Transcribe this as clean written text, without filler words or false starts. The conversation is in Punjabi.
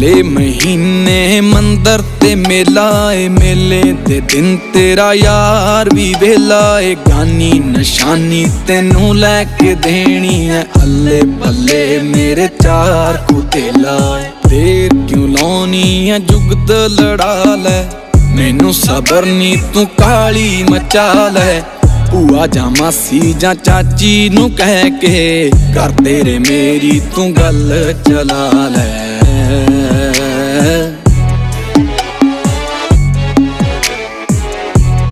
ਚੱਲੇ ਮਹੀਨੇ ਮੰਦਰ ਤੇ ਮੇਲਾ ਏ, ਮੇਲੇ ਦੇ ਦਿਨ ਤੇਰਾ ਯਾਰ ਵੀ ਵੇਲਾ ਏ। ਗਾਨੀ ਨਿਸ਼ਾਨੀ ਤੈਨੂੰ ਲੈ ਕੇ ਦੇਣੀ ਐ, ਅੱਲੇ ਬੱਲੇ ਮੇਰੇ ਚਾਰ ਕੁਤੇਲਾ ਏ। ਦੇਰ ਕਿਉਂ ਲਾਉਣੀ ਐ ਜੁਗਤ ਲੜਾ ਲੈ, ਮੈਨੂੰ ਸਬਰ ਨੀ ਤੂੰ ਕਾਲੀ ਮਚਾ ਲੈ। ਭੂਆ ਜਾਂ ਮਾਸੀ ਜਾਂ ਚਾਚੀ ਨੂੰ ਕਹਿ ਕੇ ਕਰ ਤੇਰੇ ਮੇਰੀ ਤੂੰ ਗੱਲ ਚਲਾ ਲੈ।